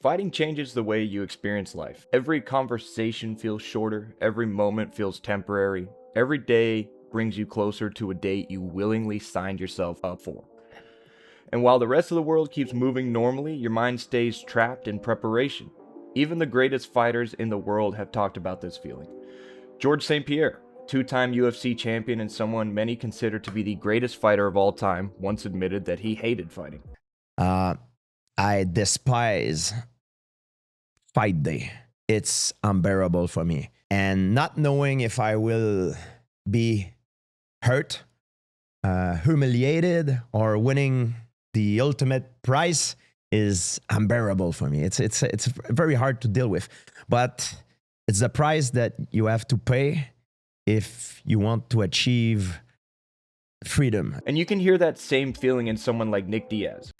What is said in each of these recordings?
Fighting changes the way you experience life. Every conversation feels shorter, every moment feels temporary, every day brings you closer to a date you willingly signed yourself up for. And while the rest of the world keeps moving normally, your mind stays trapped in preparation. Even the greatest fighters in the world have talked about this feeling. George St. Pierre, two-time UFC champion and someone many consider to be the greatest fighter of all time, once admitted that he hated fighting. I despise fight day. It's unbearable for me. And not knowing if I will be hurt, humiliated, or winning the ultimate prize is unbearable for me. It's very hard to deal with. But it's the price that you have to pay if you want to achieve freedom. And you can hear that same feeling in someone like Nick Diaz.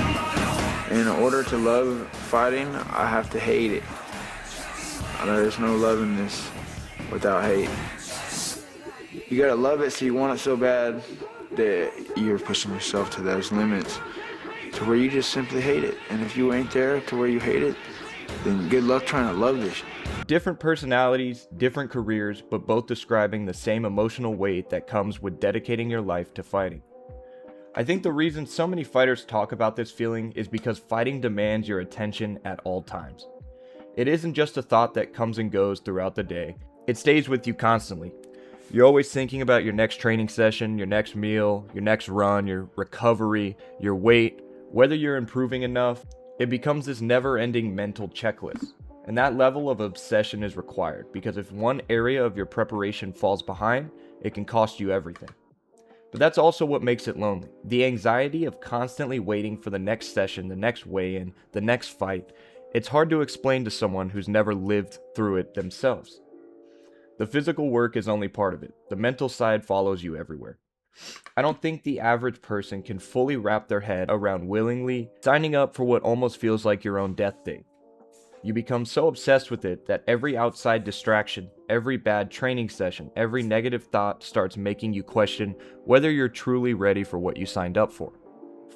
In order to love fighting, I have to hate it. There's no loving this without hate. You gotta love it, so you want it so bad that you're pushing yourself to those limits to where you just simply hate it. And if you ain't there to where you hate it, then good luck trying to love this. Different personalities, different careers, but both describing the same emotional weight that comes with dedicating your life to fighting. I think the reason so many fighters talk about this feeling is because fighting demands your attention at all times. It isn't just a thought that comes and goes throughout the day, it stays with you constantly. You're always thinking about your next training session, your next meal, your next run, your recovery, your weight, whether you're improving enough. It becomes this never-ending mental checklist. And that level of obsession is required because if one area of your preparation falls behind, it can cost you everything. But that's also what makes it lonely. The anxiety of constantly waiting for the next session, the next weigh-in, the next fight. It's hard to explain to someone who's never lived through it themselves. The physical work is only part of it. The mental side follows you everywhere. I don't think the average person can fully wrap their head around willingly signing up for what almost feels like your own death day. You become so obsessed with it that every outside distraction, every bad training session, every negative thought starts making you question whether you're truly ready for what you signed up for.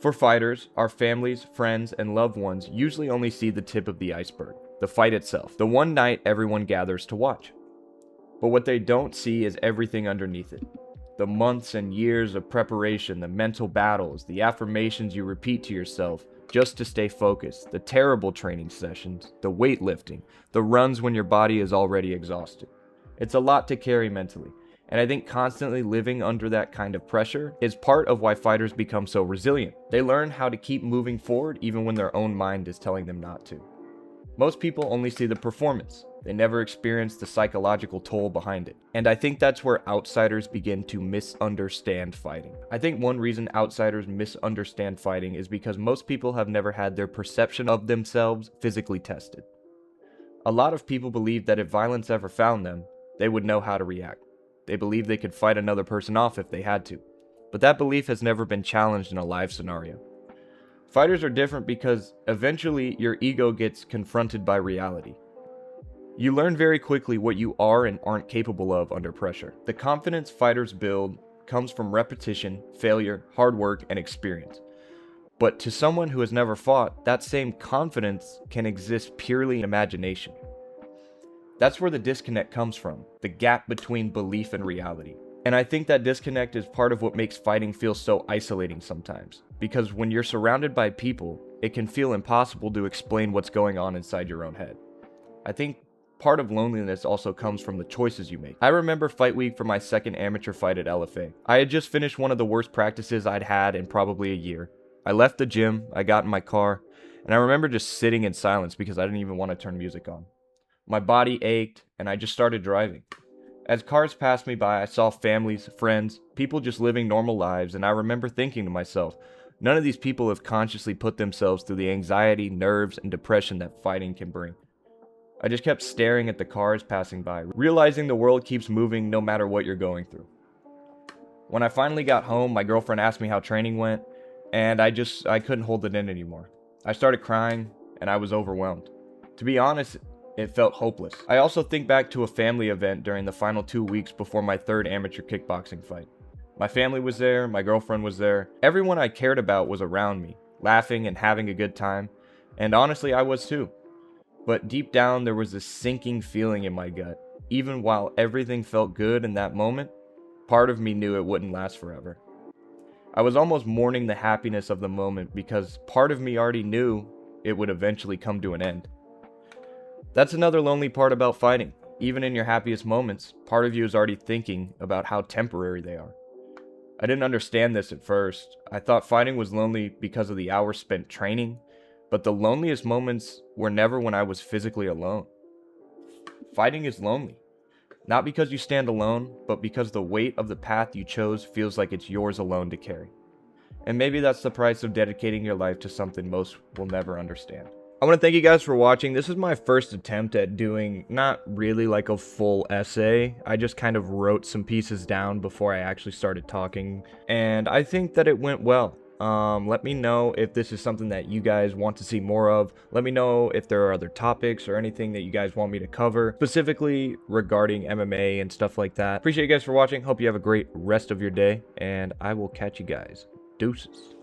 For fighters, our families, friends, and loved ones usually only see the tip of the iceberg, the fight itself, the one night everyone gathers to watch. But what they don't see is everything underneath it. The months and years of preparation, the mental battles, the affirmations you repeat to yourself just to stay focused, the terrible training sessions, the weightlifting, the runs when your body is already exhausted. It's a lot to carry mentally, and I think constantly living under that kind of pressure is part of why fighters become so resilient. They learn how to keep moving forward even when their own mind is telling them not to. Most people only see the performance. They never experience the psychological toll behind it. And I think that's where outsiders begin to misunderstand fighting. I think one reason outsiders misunderstand fighting is because most people have never had their perception of themselves physically tested. A lot of people believe that if violence ever found them, they would know how to react. They believe they could fight another person off if they had to. But that belief has never been challenged in a live scenario. Fighters are different because eventually your ego gets confronted by reality. You learn very quickly what you are and aren't capable of under pressure. The confidence fighters build comes from repetition, failure, hard work, and experience. But to someone who has never fought, that same confidence can exist purely in imagination. That's where the disconnect comes from, the gap between belief and reality. And I think that disconnect is part of what makes fighting feel so isolating sometimes. Because when you're surrounded by people, it can feel impossible to explain what's going on inside your own head. I think part of loneliness also comes from the choices you make. I remember fight week for my second amateur fight at LFA. I had just finished one of the worst practices I'd had in probably a year. I left the gym, I got in my car, and I remember just sitting in silence because I didn't even want to turn music on. My body ached, and I just started driving. As cars passed me by, I saw families, friends, people just living normal lives, and I remember thinking to myself, none of these people have consciously put themselves through the anxiety, nerves, and depression that fighting can bring. I just kept staring at the cars passing by, realizing the world keeps moving no matter what you're going through. When I finally got home, my girlfriend asked me how training went, and I couldn't hold it in anymore. I started crying, and I was overwhelmed. To be honest, it felt hopeless. I also think back to a family event during the final 2 weeks before my third amateur kickboxing fight. My family was there, my girlfriend was there, everyone I cared about was around me, laughing and having a good time, and honestly I was too. But deep down, there was this sinking feeling in my gut. Even while everything felt good in that moment, part of me knew it wouldn't last forever. I was almost mourning the happiness of the moment because part of me already knew it would eventually come to an end. That's another lonely part about fighting. Even in your happiest moments, part of you is already thinking about how temporary they are. I didn't understand this at first. I thought fighting was lonely because of the hours spent training, but the loneliest moments were never when I was physically alone. Fighting is lonely. Not because you stand alone, but because the weight of the path you chose feels like it's yours alone to carry. And maybe that's the price of dedicating your life to something most will never understand. I want to thank you guys for watching. This is my first attempt at doing not really like a full essay. I just kind of wrote some pieces down before I actually started talking, and I think that it went well. Let me know if this is something that you guys want to see more of. Let me know if there are other topics or anything that you guys want me to cover, specifically regarding MMA and stuff like that. Appreciate you guys for watching. Hope you have a great rest of your day, and I will catch you guys. Deuces.